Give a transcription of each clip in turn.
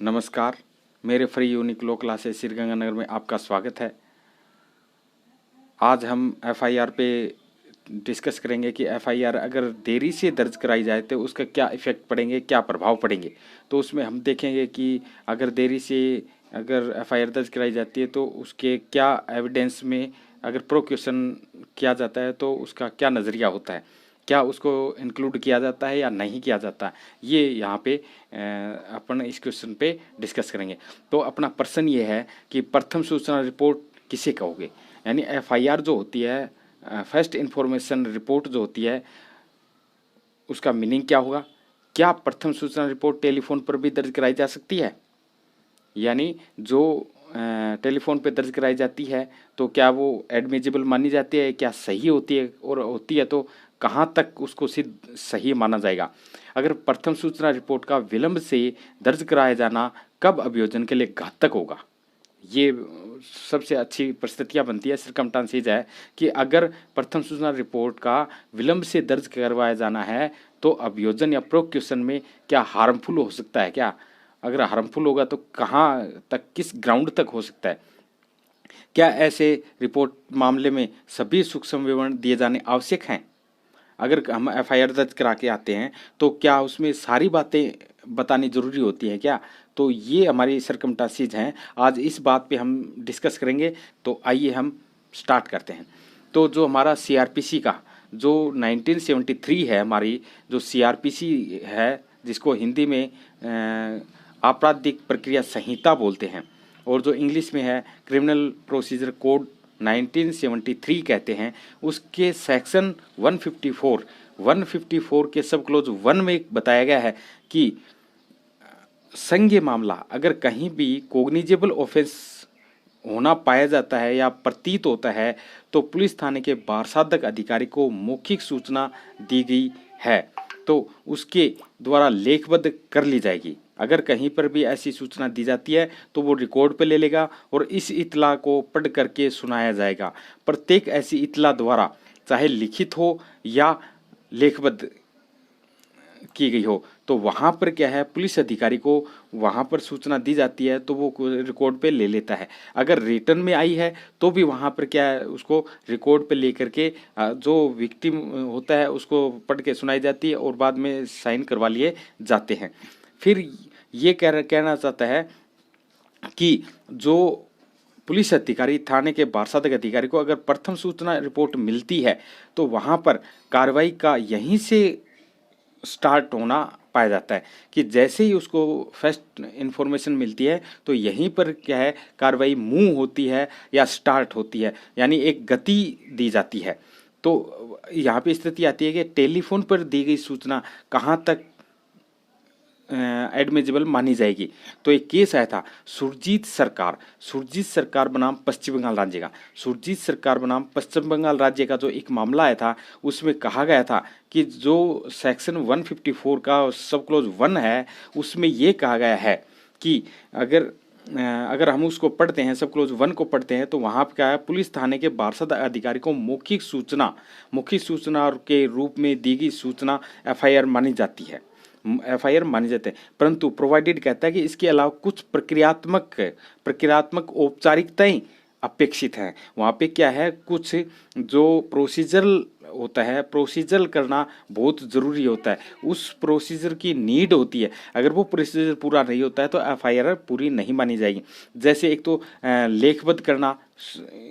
नमस्कार, मेरे free unique law classes Sriganganagar में आपका स्वागत है। आज हम एफआईआर पे डिस्कस करेंगे कि एफआईआर अगर देरी से दर्ज कराई जाए तो उसका क्या इफ़ेक्ट पड़ेंगे, क्या प्रभाव पड़ेंगे। तो उसमें हम देखेंगे कि अगर देरी से अगर एफआईआर दर्ज कराई जाती है तो उसके क्या एविडेंस में अगर प्रोक्यूशन किया जाता है तो उसका क्या नज़रिया होता है, क्या उसको इंक्लूड किया जाता है या नहीं किया जाता, ये यहाँ पे अपन इस क्वेश्चन पे डिस्कस करेंगे। तो अपना प्रश्न ये है कि प्रथम सूचना रिपोर्ट किसे कहोगे, यानी एफआईआर जो होती है, फर्स्ट इन्फॉर्मेशन रिपोर्ट जो होती है, उसका मीनिंग क्या होगा। क्या प्रथम सूचना रिपोर्ट टेलीफोन पर भी दर्ज कराई जा सकती है, यानी जो टेलीफोन पे दर्ज कराई जाती है तो क्या वो एडमिजिबल मानी जाती है, क्या सही होती है, और होती है तो कहाँ तक उसको सिद्ध सही माना जाएगा। अगर प्रथम सूचना रिपोर्ट का विलंब से दर्ज कराया जाना कब अभियोजन के लिए घातक होगा, ये सबसे अच्छी परिस्थितियाँ बनती है, सर्कमस्टांसेस है कि अगर प्रथम सूचना रिपोर्ट का विलंब से दर्ज करवाया जाना है तो अभियोजन या प्रोक्यूशन में क्या हार्मफुल हो सकता है, क्या अगर हार्मफुल होगा तो कहाँ तक, किस ग्राउंड तक हो सकता है। क्या ऐसे रिपोर्ट मामले में सभी सूक्ष्म विवरण दिए जाने आवश्यक हैं। अगर हम एफआईआर दर्ज करा के आते हैं तो क्या उसमें सारी बातें बतानी ज़रूरी होती हैं क्या। तो ये हमारी सर्कमस्टांसेस हैं, आज इस बात पे हम डिस्कस करेंगे। तो आइए हम स्टार्ट करते हैं। तो जो हमारा सीआरपीसी का जो 1973 है, हमारी जो सीआरपीसी है जिसको हिंदी में आपराधिक प्रक्रिया संहिता बोलते हैं और जो इंग्लिश में है क्रिमिनल प्रोसीजर कोड 1973 कहते हैं, उसके सेक्शन 154 के सब क्लोज 1 में बताया गया है कि संज्ञेय मामला अगर कहीं भी कोग्निजेबल ऑफेंस होना पाया जाता है या प्रतीत होता है तो पुलिस थाने के बारसाधक अधिकारी को मौखिक सूचना दी गई है तो उसके द्वारा लेखबद्ध कर ली जाएगी। अगर कहीं पर भी ऐसी सूचना दी जाती है तो वो रिकॉर्ड पे ले लेगा और इस इतला को पढ़ करके सुनाया जाएगा। प्रत्येक ऐसी इतला द्वारा चाहे लिखित हो या लेखबद्ध की गई हो तो वहाँ पर क्या है, पुलिस अधिकारी को वहाँ पर सूचना दी जाती है तो वो रिकॉर्ड पे ले लेता है। अगर रिटर्न में आई है तो भी वहाँ पर क्या है, उसको रिकॉर्ड पे ले करके जो विक्टिम होता है उसको पढ़ के सुनाई जाती है और बाद में साइन करवा लिए जाते हैं। फिर ये कहना चाहता है कि जो पुलिस अधिकारी, थाने के बारसाधक अधिकारी को अगर प्रथम सूचना रिपोर्ट मिलती है तो वहाँ पर कार्रवाई का यहीं से स्टार्ट होना पाया जाता है कि जैसे ही उसको फर्स्ट इन्फॉर्मेशन मिलती है तो यहीं पर क्या है, कार्रवाई मूव होती है या स्टार्ट होती है, यानी एक गति दी जाती है। तो यहाँ पे स्थिति आती है कि टेलीफोन पर दी गई सूचना कहाँ तक एडमिजिबल मानी जाएगी। तो एक केस आया था सुरजीत सरकार बनाम पश्चिम बंगाल राज्य का, सुरजीत सरकार बनाम पश्चिम बंगाल राज्य का जो एक मामला आया था उसमें कहा गया था कि जो सेक्शन 154 का सब क्लोज 1 है उसमें ये कहा गया है कि अगर हम उसको पढ़ते हैं, सब क्लोज 1 को पढ़ते हैं तो वहाँ पर क्या है, पुलिस थाने के बारसाध अधिकारी को मौखिक सूचना के रूप में दी गई सूचना एफआईआर मानी जाती है, एफआईआर माने जाते हैं। परंतु प्रोवाइडेड कहता है कि इसके अलावा कुछ प्रक्रियात्मक औपचारिकताएं अपेक्षित हैं। वहाँ पे क्या है, कुछ जो प्रोसीजरल होता है, प्रोसीजर करना बहुत ज़रूरी होता है, उस प्रोसीजर की नीड होती है। अगर वो प्रोसीजर पूरा नहीं होता है तो एफआईआर पूरी नहीं मानी जाएगी। जैसे एक तो लेखबद्ध करना,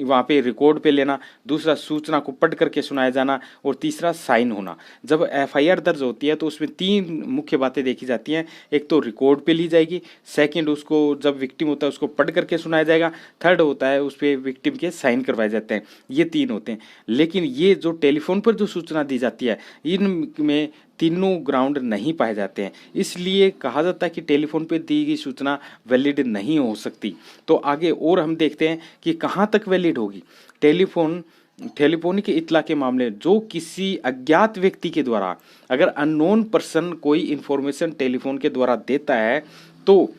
वहाँ पे रिकॉर्ड पे लेना, दूसरा सूचना को पढ़ करके सुनाया जाना और तीसरा साइन होना। जब एफआईआर दर्ज होती है तो उसमें 3 मुख्य बातें देखी जाती हैं। एक तो रिकॉर्ड पे ली जाएगी, सेकंड उसको जब विक्टिम होता है उसको पढ़ करके सुनाया जाएगा, थर्ड होता है उस पर विक्टिम के साइन करवाए जाते हैं। ये 3 होते हैं। लेकिन ये जो टेलीफोन पर जो सूचना दी जाती है इनमें तीनों ग्राउंड नहीं पाए जाते हैं, इसलिए कहा जाता है कि टेलीफोन पे दी गई सूचना वैलिड नहीं हो सकती। तो आगे और हम देखते हैं कि कहाँ तक वैलिड होगी। टेलीफोनिक इत्तला के मामले जो किसी अज्ञात व्यक्ति के द्वारा, अगर अननोन पर्सन कोई इन्फॉर्मेशन टेलीफोन के द्वारा देता है तो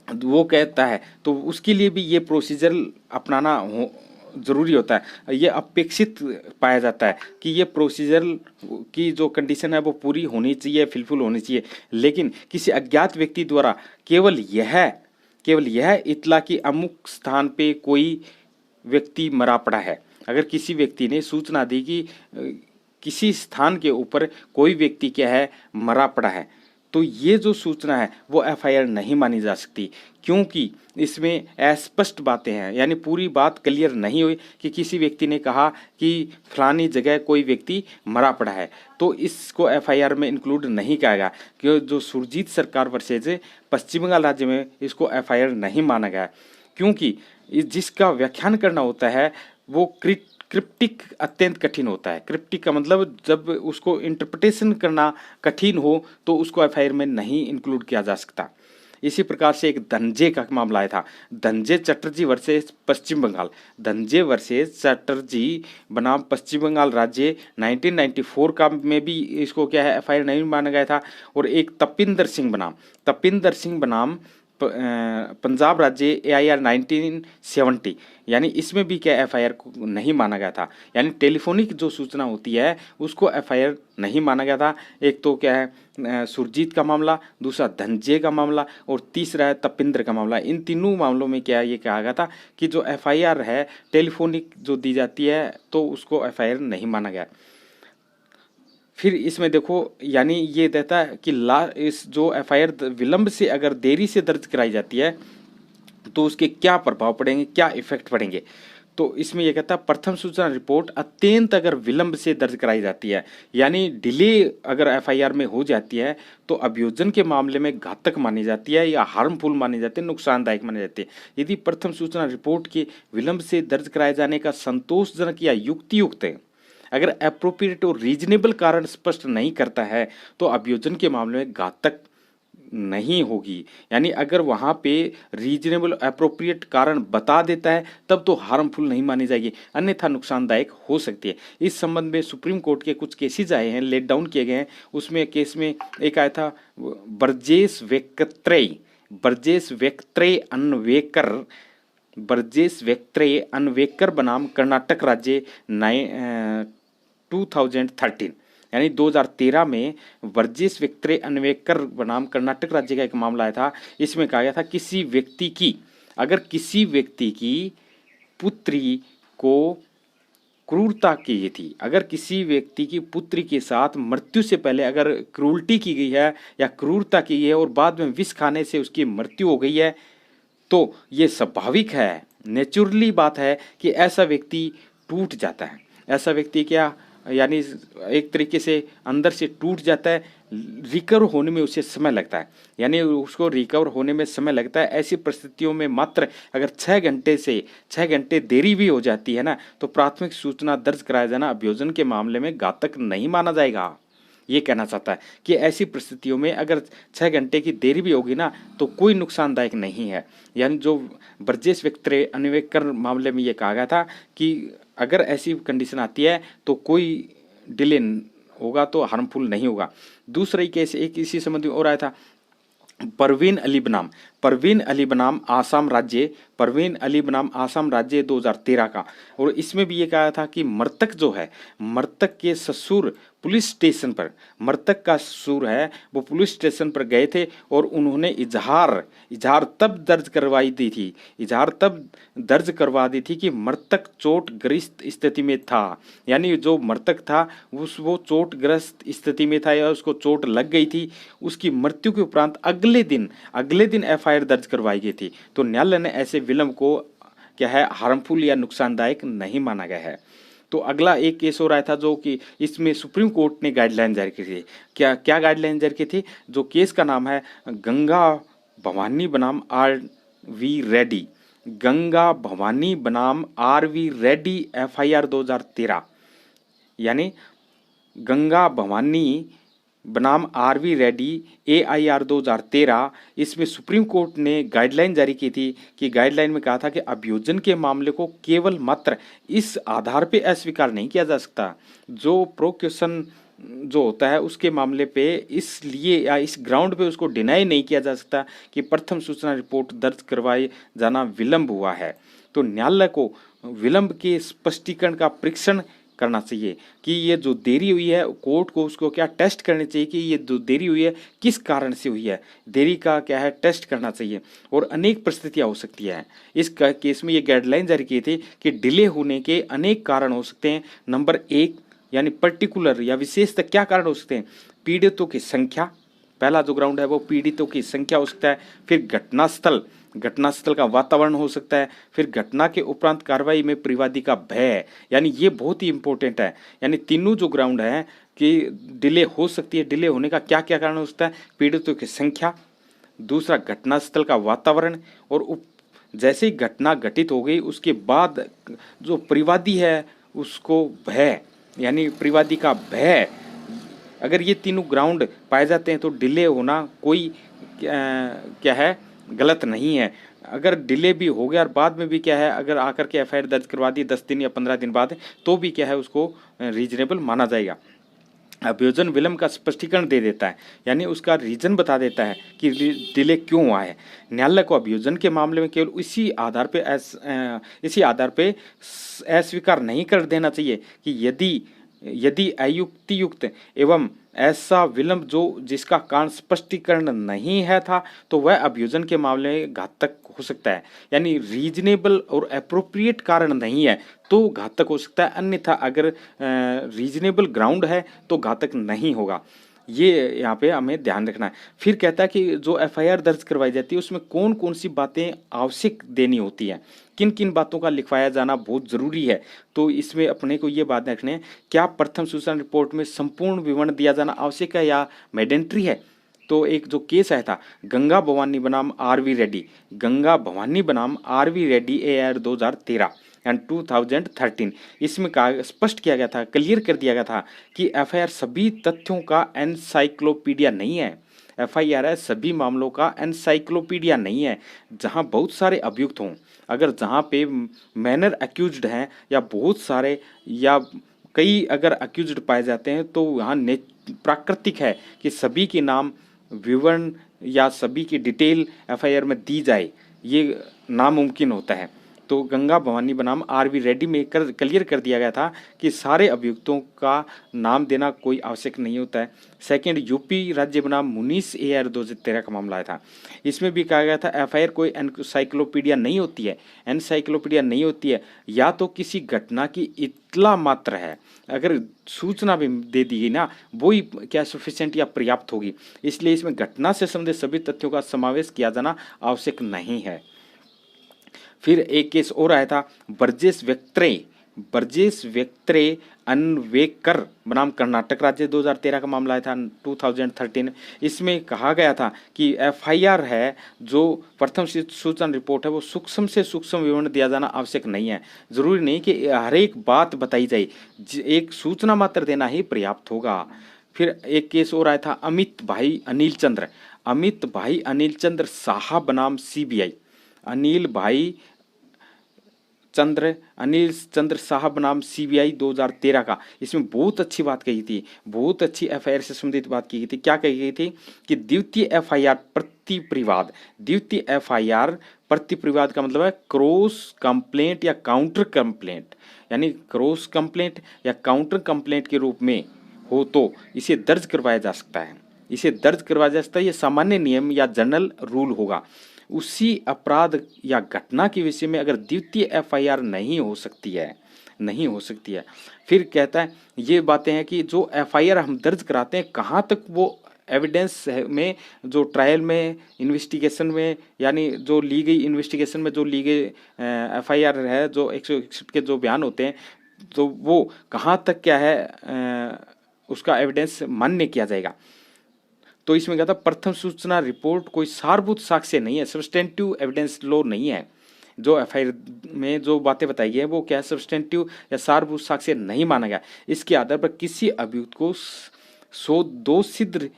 वो कहता है तो उसके लिए भी ये प्रोसीजर अपनाना ज़रूरी होता है, ये अपेक्षित पाया जाता है कि ये प्रोसीजर की जो कंडीशन है वो पूरी होनी चाहिए, फिलफुल होनी चाहिए। लेकिन किसी अज्ञात व्यक्ति द्वारा केवल यह इतला कि अमुक स्थान पे कोई व्यक्ति मरा पड़ा है, अगर किसी व्यक्ति ने सूचना दी कि किसी स्थान के ऊपर कोई व्यक्ति क्या है मरा पड़ा है, तो ये जो सूचना है वो एफआईआर नहीं मानी जा सकती, क्योंकि इसमें अस्पष्ट बातें हैं, यानी पूरी बात क्लियर नहीं हुई कि किसी व्यक्ति ने कहा कि फलानी जगह कोई व्यक्ति मरा पड़ा है, तो इसको एफआईआर में इंक्लूड नहीं किया गया। कि जो सुरजीत सरकार वर्सेज पश्चिम बंगाल राज्य में इसको एफआईआर नहीं माना गया, क्योंकि जिसका व्याख्यान करना होता है वो क्रिप्टिक अत्यंत कठिन होता है। क्रिप्टिक का मतलब जब उसको इंटरप्रिटेशन करना कठिन हो तो उसको एफआईआर में नहीं इंक्लूड किया जा सकता। इसी प्रकार से एक धनंजय का मामला आया था, धनंजय चटर्जी वर्सेस पश्चिम बंगाल। धनंजय वर्सेस चटर्जी बनाम पश्चिम बंगाल राज्य 1994 का में भी इसको क्या है एफआईआर नहीं माना गया था। और एक तपिंदर सिंह बनाम पंजाब राज्य AIR 1970, यानी इसमें भी क्या एफआईआर को नहीं माना गया था। यानी टेलीफोनिक जो सूचना होती है उसको एफआईआर नहीं माना गया था। एक तो क्या है सुरजीत का मामला, दूसरा धनंजय का मामला और तीसरा है तपिंदर का मामला। इन तीनों मामलों में क्या ये कहा गया था कि जो एफआईआर है टेलीफोनिक जो दी जाती है तो उसको एफआईआर नहीं माना गया। फिर इसमें देखो, यानी ये देता है कि इस जो एफआईआर विलंब से अगर देरी से दर्ज कराई जाती है तो उसके क्या प्रभाव पड़ेंगे, क्या इफेक्ट पड़ेंगे। तो इसमें यह कहता है प्रथम सूचना रिपोर्ट अत्यंत अगर विलंब से दर्ज कराई जाती है, यानी डिले अगर एफआईआर में हो जाती है तो अभियोजन के मामले में घातक मानी जाती है या हार्मफुल मानी जाती है, नुकसानदायक मानी जाती है। यदि प्रथम सूचना रिपोर्ट के विलंब से दर्ज कराए जाने का संतोषजनक या युक्तियुक्त है, अगर एप्रोप्रिएट और रीजनेबल कारण स्पष्ट नहीं करता है तो अभियोजन के मामले में घातक नहीं होगी। यानी अगर वहाँ पे रीजनेबल एप्रोप्रिएट कारण बता देता है तब तो हार्मफुल नहीं मानी जाएगी, अन्यथा नुकसानदायक हो सकती है। इस संबंध में सुप्रीम कोर्ट के कुछ केसेज आए हैं, लेट डाउन किए गए हैं। उसमें केस में एक आया था ब्रजेश वेक्त्रे अन्वेकर बनाम कर्नाटक राज्य 2013, यानी 2013 में ब्रजेश वेक्त्रे अन्वेकर बनाम कर्नाटक राज्य का एक मामला आया था। इसमें कहा गया था अगर किसी व्यक्ति की पुत्री को क्रूरता की गई थी, अगर किसी व्यक्ति की पुत्री के साथ मृत्यु से पहले अगर क्रूरल्टी की गई है या क्रूरता की गई है और बाद में विष खाने से उसकी मृत्यु हो गई है, तो ये स्वाभाविक है, नेचुरली बात है कि ऐसा व्यक्ति टूट जाता है। ऐसा व्यक्ति क्या, यानी एक तरीके से अंदर से टूट जाता है, रिकवर होने में उसे समय लगता है, यानी उसको रिकवर होने में समय लगता है। ऐसी परिस्थितियों में मात्र अगर 6 घंटे देरी भी हो जाती है ना, तो प्राथमिक सूचना दर्ज कराया जाना अभियोजन के मामले में घातक नहीं माना जाएगा। ये कहना चाहता है कि ऐसी परिस्थितियों में अगर 6 घंटे की देरी भी होगी ना तो कोई नुकसानदायक नहीं है। यानी जो ब्रजेश वेक्त्रे अन्वेकर मामले में ये कहा गया था कि अगर ऐसी कंडीशन आती है तो कोई डिले होगा तो हार्मफुल नहीं होगा। दूसरा ही केस एक इसी संबंध में और आया था, परवीन अली बनाम आसाम राज्य 2013 का। और इसमें भी ये कहा था कि मृतक के ससुर पुलिस स्टेशन पर, मृतक का ससुर है वो पुलिस स्टेशन पर गए थे और उन्होंने इजहार तब दर्ज करवा दी थी कि मृतक चोटग्रस्त स्थिति में था। यानी जो मृतक था वो चोटग्रस्त स्थिति में था या उसको चोट लग गई थी, उसकी मृत्यु के उपरांत अगले दिन एफआईआर दर्ज करवाई गई थी। तो न्यायालय ने ऐसे विलंब को क्या है हार्मफुल या नुकसानदायक नहीं माना गया है। तो अगला एक केस हो रहा था जो कि इसमें सुप्रीम कोर्ट ने गाइडलाइन जारी की थी। क्या गाइडलाइन जारी की थी? जो केस का नाम है गंगा भवानी बनाम आर वी रेड्डी एफआईआर 2013, यानी गंगा भवानी बनाम आर.वी. रेड्डी AIR 2013। इसमें सुप्रीम कोर्ट ने गाइडलाइन जारी की थी कि गाइडलाइन में कहा था कि अभियोजन के मामले को केवल मात्र इस आधार पे अस्वीकार नहीं किया जा सकता, जो प्रोक्यूशन जो होता है उसके मामले पे इसलिए या इस ग्राउंड पे उसको डिनाई नहीं किया जा सकता कि प्रथम सूचना रिपोर्ट दर्ज करवाए जाना विलंब हुआ है। तो न्यायालय को विलंब के स्पष्टीकरण का परीक्षण करना चाहिए कि ये जो देरी हुई है, कोर्ट को उसको क्या टेस्ट करनी चाहिए कि ये जो देरी हुई है किस कारण से हुई है, देरी का क्या है टेस्ट करना चाहिए। और अनेक परिस्थितियां हो सकती है। इस केस में ये गाइडलाइन जारी की थी कि डिले होने के अनेक कारण हो सकते हैं। नंबर 1 यानी पर्टिकुलर या विशेषतः क्या कारण हो सकते हैं, पीड़ितों की संख्या, पहला जो ग्राउंड है वो पीड़ितों की संख्या हो सकता है। फिर घटनास्थल का वातावरण हो सकता है। फिर घटना के उपरांत कार्रवाई में परिवादी का भय, यानी ये बहुत ही इंपॉर्टेंट है। यानी तीनों जो ग्राउंड है कि डिले हो सकती है, डिले होने का क्या क्या कारण हो सकता है, पीड़ितों की संख्या, दूसरा घटनास्थल का वातावरण, और जैसे ही घटना घटित हो गई उसके बाद जो परिवादी है उसको भय, यानी परिवादी का भय। अगर ये तीनों ग्राउंड पाए जाते हैं तो डिले होना कोई क्या है गलत नहीं है। अगर डिले भी हो गया और बाद में भी क्या है अगर आकर के एफआईआर दर्ज करवा दी 10 दिन या 15 दिन बाद, तो भी क्या है उसको रीजनेबल माना जाएगा। अभियोजन विलंब का स्पष्टीकरण दे देता है, यानी उसका रीजन बता देता है कि डिले क्यों हुआ है। न्यायालय को अभियोजन के मामले में केवल इसी आधार पे अस्वीकार नहीं कर देना चाहिए कि यदि अयुक्तियुक्त एवं ऐसा विलंब जो जिसका कारण स्पष्टीकरण नहीं है था तो वह अभियोजन के मामले में घातक हो सकता है। यानी रीजनेबल और अप्रोप्रिएट कारण नहीं है तो घातक हो सकता है, अन्यथा अगर रीजनेबल ग्राउंड है तो घातक नहीं होगा। ये यहाँ पे हमें ध्यान रखना है। फिर कहता है कि जो एफआईआर दर्ज करवाई जाती है उसमें कौन कौन सी बातें आवश्यक देनी होती हैं, किन किन बातों का लिखवाया जाना बहुत ज़रूरी है। तो इसमें अपने को ये बात रखनी है, क्या प्रथम सूचना रिपोर्ट में संपूर्ण विवरण दिया जाना आवश्यक है या मैडेंट्री है। तो एक जो केस आया था गंगा भवानी बनाम आरवी रेड्डी एआर 2013 एंड 2013, इसमें कहा स्पष्ट किया गया था, क्लियर कर दिया गया था कि एफआईआर सभी तथ्यों का एनसाइक्लोपीडिया नहीं है। एफआईआर है सभी मामलों का एनसाइक्लोपीडिया नहीं है। जहां बहुत सारे अभियुक्त हों, अगर जहां पे मैनर अक्यूज्ड हैं या बहुत सारे या कई अगर अक्यूज्ड पाए जाते हैं तो वहाँ प्राकृतिक है कि सभी के नाम विवरण या सभी की डिटेल एफआईआर में दी जाए, ये नामुमकिन होता है। तो गंगा भवानी बनाम आरवी रेड्डी में क्लियर कर दिया गया था कि सारे अभियुक्तों का नाम देना कोई आवश्यक नहीं होता है। सेकंड, यूपी राज्य बनाम मुनीस एआर 2013 का मामला आया था। इसमें भी कहा गया था एफआईआर कोई एनसाइक्लोपीडिया नहीं होती है, या तो किसी घटना की इतला मात्र है, अगर सूचना भी दे दी गई ना वो ही क्या सफिशिएंट या पर्याप्त होगी। इसलिए इसमें घटना से संबंधित सभी तथ्यों का समावेश किया जाना आवश्यक नहीं है। फिर एक केस और आया था बर्जेस व्यक्त्रे अन्वेकर बनाम कर्नाटक राज्य 2013 का मामला आया था 2013। इसमें कहा गया था कि एफआईआर है जो प्रथम सूचना रिपोर्ट है वो सूक्ष्म से सूक्ष्म विवरण दिया जाना आवश्यक नहीं है। जरूरी नहीं कि हर एक बात बताई जाए, एक सूचना मात्र देना ही पर्याप्त होगा। फिर एक केस और आया था अमित भाई अनिल चंद्र साहा बनाम सीबीआई। अनिल चंद्र साहब नाम सीबीआई 2013 का। इसमें बहुत अच्छी बात कही थी, बहुत अच्छी एफआईआर से संबंधित बात की गई थी। क्या कही गई थी कि द्वितीय एफआईआर प्रतिप्रिवाद का मतलब है क्रॉस कंप्लेंट या काउंटर कंप्लेंट, यानी क्रॉस कंप्लेंट या काउंटर कंप्लेंट के रूप में हो तो इसे दर्ज करवाया जा सकता है। ये सामान्य नियम या जनरल रूल होगा। उसी अपराध या घटना के विषय में अगर द्वितीय एफआईआर नहीं हो सकती है। फिर कहता है ये बातें हैं कि जो एफआईआर हम दर्ज कराते हैं कहाँ तक वो एविडेंस में, जो ट्रायल में, इन्वेस्टिगेशन में, यानी जो ली गई इन्वेस्टिगेशन में जो ली गई एफआईआर है, जो 161 के जो बयान होते हैं तो वो कहाँ तक क्या है उसका एविडेंस मान्य किया जाएगा। तो इसमें क्या था, प्रथम सूचना रिपोर्ट कोई सारभूत साक्ष्य नहीं है, सब्सटेंटिव एविडेंस लॉ नहीं है। जो एफआईआर में जो बातें बताई गई है वो क्या है, सब्सटेंटिव या सारभूत साक्ष्य नहीं माना गया। इसके आधार पर किसी अभियुक्त को दोष सिद्ध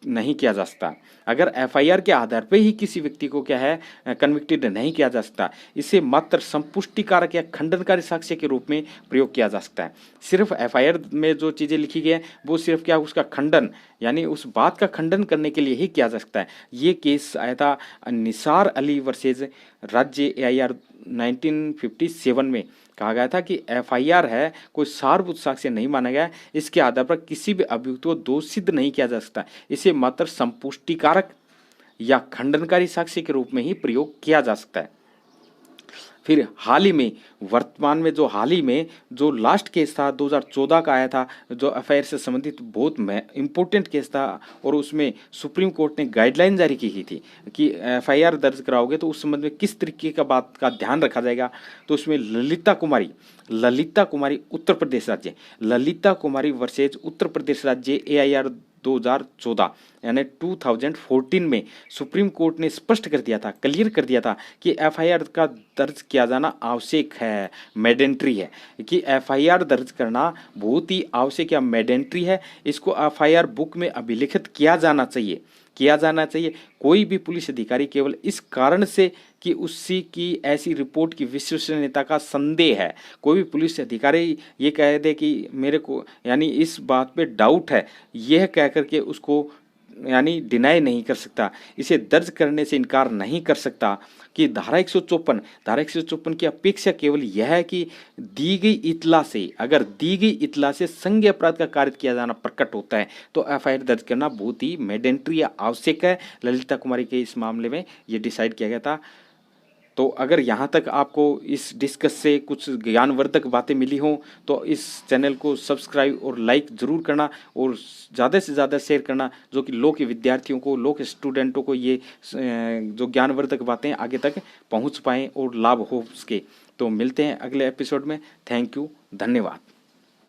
नहीं किया जा सकता। अगर एफआईआर के आधार पर ही किसी व्यक्ति को क्या है कन्विक्टेड नहीं किया जा सकता, इसे मात्र संपुष्टिकारक या खंडनकारी साक्ष्य के रूप में प्रयोग किया जा सकता है। सिर्फ एफआईआर में जो चीज़ें लिखी गई हैं वो सिर्फ क्या उसका खंडन, यानी उस बात का खंडन करने के लिए ही किया जा सकता है। ये केस आया था निसार अली वर्सेज राज्य एआईआर 1957 में कहा गया था कि एफआईआर है कोई सारभूत साक्ष्य नहीं माना गया है, इसके आधार पर किसी भी अभियुक्त को दोषी सिद्ध नहीं किया जा सकता, इसे मात्र संपुष्टिकारक या खंडनकारी साक्ष्य के रूप में ही प्रयोग किया जा सकता है। फिर हाल ही में वर्तमान में जो लास्ट केस था 2014 का आया था, जो एफआईआर से संबंधित बहुत इम्पोर्टेंट केस था, और उसमें सुप्रीम कोर्ट ने गाइडलाइन जारी की थी कि एफआईआर दर्ज कराओगे तो उस संबंध में किस तरीके का बात का ध्यान रखा जाएगा। तो उसमें ललिता कुमारी उत्तर प्रदेश राज्य, ललिता कुमारी वर्सेज उत्तर प्रदेश राज्य AIR 2014 यानी 2014 में सुप्रीम कोर्ट ने स्पष्ट कर दिया था, क्लियर कर दिया था कि एफआईआर का दर्ज किया जाना आवश्यक है, मैडेंट्री है, कि एफआईआर दर्ज करना बहुत ही आवश्यक या मैडेंट्री है। इसको एफआईआर बुक में अभिलिखित किया जाना चाहिए। कोई भी पुलिस अधिकारी केवल इस कारण से कि उसी की ऐसी रिपोर्ट की विश्वसनीयता का संदेह है, कोई भी पुलिस अधिकारी ये कह दे कि मेरे को यानी इस बात पे डाउट है, यह कह करके उसको यानी डिनाई नहीं कर सकता, इसे दर्ज करने से इनकार नहीं कर सकता। कि धारा 154 की अपेक्षा केवल यह है कि दी गई इतला से संज्ञेय अपराध का कार्य किया जाना प्रकट होता है तो एफआईआर दर्ज करना बहुत ही मैडेंट्री या आवश्यक है। ललिता कुमारी के इस मामले में ये डिसाइड किया गया था। तो अगर यहाँ तक आपको इस डिस्कस से कुछ ज्ञानवर्धक बातें मिली हों तो इस चैनल को सब्सक्राइब और लाइक ज़रूर करना और ज़्यादा से ज़्यादा शेयर करना, जो कि लॉ के विद्यार्थियों को, लॉ के स्टूडेंटों को ये जो ज्ञानवर्धक बातें आगे तक पहुँच पाएँ और लाभ हो उसके। तो मिलते हैं अगले एपिसोड में। थैंक यू, धन्यवाद।